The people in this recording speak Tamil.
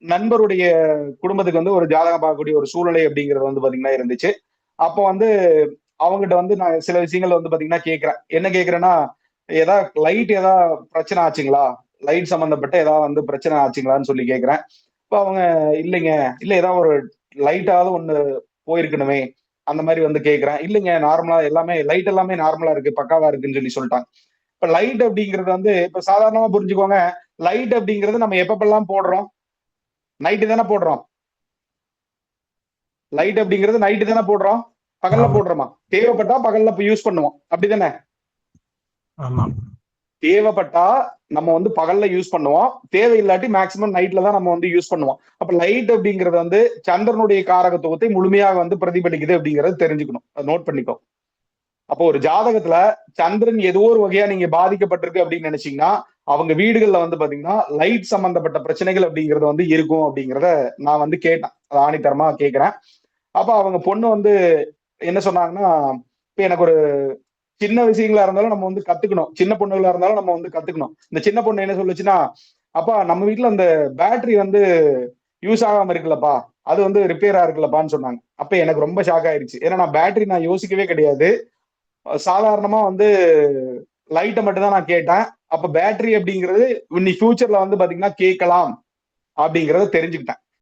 நண்பருடைய குடும்பத்துக்கு வந்து ஒரு ஜாதகம் பார்க்கக்கூடிய ஒரு சூழ்நிலை அப்படிங்கிறது வந்து பாத்தீங்கன்னா இருந்துச்சு. அப்போ வந்து அவங்ககிட்ட வந்து நான் சில விஷயங்கள் வந்து பாத்தீங்கன்னா கேட்கிறேன். என்ன கேட்கிறேன்னா, லைட் பிரச்சனை ஆச்சுங்களா? லைட் சம்மந்தப்பட்ட ஏதாவது வந்து பிரச்சனை ஆச்சுங்களான்னு சொல்லி கேட்கிறேன். இப்ப அவங்க இல்லைங்க. இல்ல ஏதாவது ஒரு லைட்டாவது ஒண்ணு போயிருக்கணுமே! அந்த மாரி வந்து கேட்கிறேன். இல்லைங்க நார்மலா லைட் எல்லாமே நார்மலா இருக்கு. பக்காவா இருக்குன்னு சொல்ட்டாங்க. இப்ப லைட் அப்படிங்கிறது வந்து இப்ப சாதாரணமா புரிஞ்சுக்கோங்க. லைட் அப்படிங்கிறது நம்ம எப்பப்பலாம் போடுறோம்? நைட்டு தானே போடுறோம். லைட் அப்படிங்கிறது நைட்டு தானே போடுறோம். பகல்ல ஆமா, போடுறோமா? தேவைப்பட்டா பகல்ல யூஸ் பண்ணுவோம். அப்படிதானே? ஆமா, தேவைப்பட்டா நம்ம வந்து பகல்ல யூஸ் பண்ணுவோம். தேவையில்லாட்டி மேக்ஸிமம் நைட்ல தான் நம்ம வந்து யூஸ் பண்ணுவோம். அப்ப லைட் அப்படிங்கிறது வந்து சந்திரனுடைய காரகத்துவத்தை முழுமையாக வந்து பிரதிபலிக்குது அப்படிங்கிறத தெரிஞ்சுக்கணும். அத நோட் பண்ணிக்கோ. அப்போ ஒரு ஜாதகத்துல சந்திரன் ஏதோ ஒரு வகையா நீங்க பாதிக்கப்பட்டிருக்கு அப்படின்னு நினைச்சீங்கன்னா, அவங்க வீடுகள்ல வந்து பாத்தீங்கன்னா, லைட் சம்பந்தப்பட்ட பிரச்சனைகள் அப்படிங்கிறது வந்து இருக்கும் அப்படிங்கிறத நான் வந்து கேட்டேன். அத ஆணித்தரமா கேட்கிறேன். அப்ப அவங்க பொண்ணு வந்து என்ன சொன்னாங்கன்னா, இப்ப எனக்கு ஒரு சின்ன விஷயங்களா இருந்தாலும் நம்ம வந்து கத்துக்கணும். சின்ன பொண்ணுகளா இருந்தாலும் நம்ம வந்து கத்துக்கணும். இந்த சின்ன பொண்ணு என்ன சொல்லுச்சுன்னா, "அப்பா நம்ம வீட்ல அந்த பேட்டரி வந்து யூஸ் ஆகாம இருக்குல்லப்பா. அது வந்து ரிப்பேரா இருக்குல்லப்பான்னு" சொன்னாங்க. அப்ப எனக்கு ரொம்ப ஷாக் ஆயிருச்சு. ஏன்னா நான் யோசிக்கவே கிடையாது. சாதாரணமா வந்து லைட்ட மட்டும் தான் நான் கேட்டேன். அப்ப பேட்டரி அப்படிங்கிறது இனி ஃபியூச்சர்ல வந்து பாத்தீங்கன்னா கேட்கலாம் அப்படிங்கிறத தெரிஞ்சுக்கிட்டேன்.